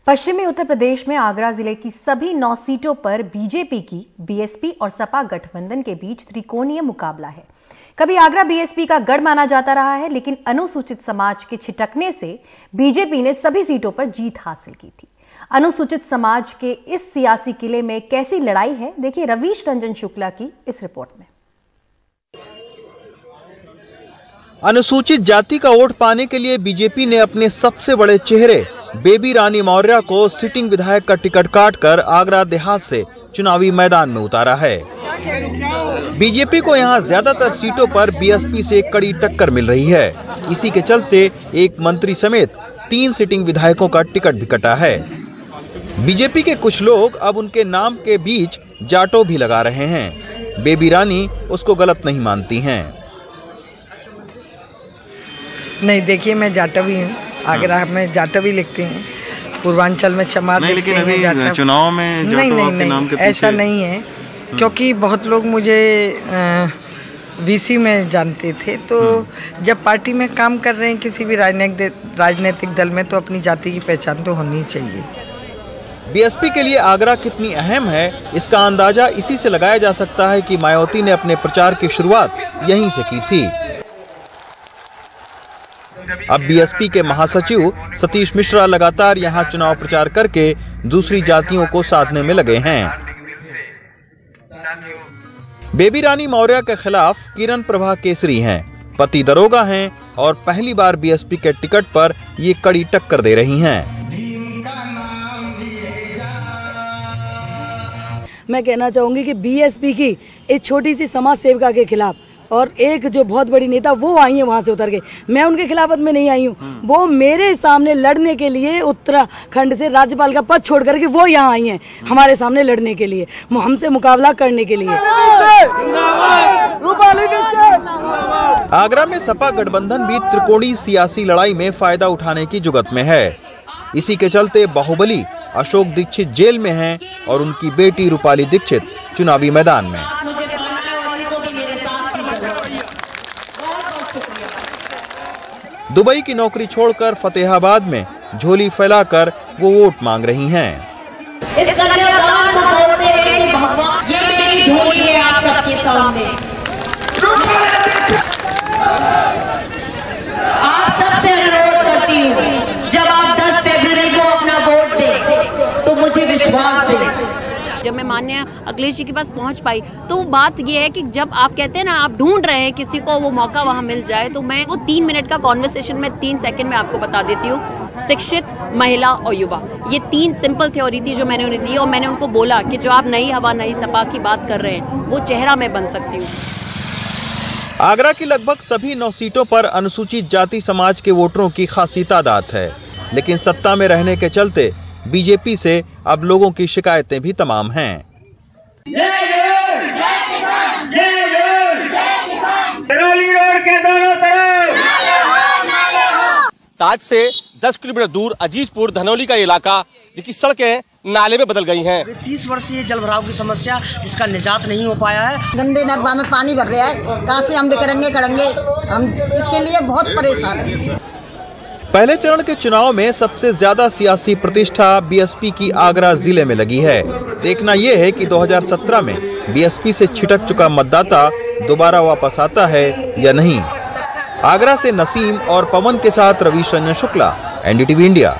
पश्चिमी उत्तर प्रदेश में आगरा जिले की सभी 9 सीटों पर बीजेपी की बीएसपी और सपा गठबंधन के बीच त्रिकोणीय मुकाबला है। कभी आगरा बीएसपी का गढ़ माना जाता रहा है, लेकिन अनुसूचित समाज के छिटकने से बीजेपी ने सभी सीटों पर जीत हासिल की थी। अनुसूचित समाज के इस सियासी किले में कैसी लड़ाई है, देखिए रवीश रंजन शुक्ला की इस रिपोर्ट में। अनुसूचित जाति का वोट पाने के लिए बीजेपी ने अपने सबसे बड़े चेहरे बेबी रानी मौर्य को सिटिंग विधायक का टिकट काटकर आगरा देहात से चुनावी मैदान में उतारा है। बीजेपी को यहां ज्यादातर सीटों पर बीएसपी से कड़ी टक्कर मिल रही है। इसी के चलते एक मंत्री समेत 3 सिटिंग विधायकों का टिकट भी कटा है। बीजेपी के कुछ लोग अब उनके नाम के बीच जाटो भी लगा रहे हैं। बेबी रानी उसको गलत नहीं मानती हैं। नहीं, देखिए मैं जाटवी हूँ। आगरा में जाटवी लिखते हैं, पूर्वांचल में चमार लिखते हैं। जाटव चुनाव में नहीं, ऐसा नहीं है, क्योंकि बहुत लोग मुझे वीसी में जानते थे। तो जब पार्टी में काम कर रहे हैं किसी भी राजनीतिक दल में, तो अपनी जाति की पहचान तो होनी चाहिए। बीएसपी के लिए आगरा कितनी अहम है, इसका अंदाजा इसी से लगाया जा सकता है कि मायावती ने अपने प्रचार की शुरुआत यहीं से की थी। अब बीएसपी के महासचिव सतीश मिश्रा लगातार यहां चुनाव प्रचार करके दूसरी जातियों को साधने में लगे हैं। बेबी रानी मौर्य के खिलाफ किरण प्रभा केसरी हैं, पति दरोगा हैं और पहली बार बीएसपी के टिकट पर ये कड़ी टक्कर दे रही हैं। मैं कहना चाहूंगी कि बीएसपी की एक छोटी सी समाज सेविका के खिलाफ और एक जो बहुत बड़ी नेता वो आई है वहां से उतर के, मैं उनके खिलाफत में नहीं आई हूँ। वो मेरे सामने लड़ने के लिए उत्तराखंड से राज्यपाल का पद छोड़ करके वो यहाँ आई हैं हमारे सामने लड़ने के लिए, हमसे मुकाबला करने के लिए। आगरा में सपा गठबंधन भी त्रिकोणीय सियासी लड़ाई में फायदा उठाने की जुगत में है। इसी के चलते बाहुबली अशोक दीक्षित जेल में हैं और उनकी बेटी रूपाली दीक्षित चुनावी मैदान में। दुबई की नौकरी छोड़कर फतेहाबाद में झोली फैलाकर वो वोट मांग रही हैं। इस कन्यादान को बोलते हैं कि भगवान ये मेरी झोली है आप सबके सामने। आप सबसे अनुरोध करती हूँ, जब आप 10 फरवरी को अपना वोट दें तो मुझे विश्वास दें। जब मैं माननीय अखिलेश जी के पास पहुंच पाई तो बात यह है कि जब आप कहते हैं ना आप ढूंढ रहे हैं किसी को वो मौका वहां मिल जाए, तो मैं वो 3 मिनट का कॉन्वर्सेशन में 3 सेकंड में आपको बता देती हूँ। शिक्षित, महिला और युवा, ये 3 सिंपल थ्योरी थी जो मैंने उन्हें दी और मैंने उनको बोला कि जो आप नई हवा नई सपा की बात कर रहे हैं वो चेहरा मैं बन सकती हूँ। आगरा की लगभग सभी 9 सीटों पर अनुसूचित जाति समाज के वोटरों की खासी तादाद है, लेकिन सत्ता में रहने के चलते बीजेपी से अब लोगों की शिकायतें भी तमाम हैं। ताज से 10 किलोमीटर दूर अजीजपुर धनौली का इलाका, जिसकी सड़कें नाले में बदल गई हैं। 30 वर्षीय जल भराव की समस्या, जिसका निजात नहीं हो पाया है। गंदे नलवा में पानी भर रहा है, कहाँ से हम करेंगे हम इसके लिए बहुत परेशान हैं। पहले चरण के चुनाव में सबसे ज्यादा सियासी प्रतिष्ठा बीएसपी की आगरा जिले में लगी है। देखना यह है कि 2017 में बीएसपी से छिटक चुका मतदाता दोबारा वापस आता है या नहीं। आगरा से नसीम और पवन के साथ रवीश रंजन शुक्ला, एनडीटीवी इंडिया।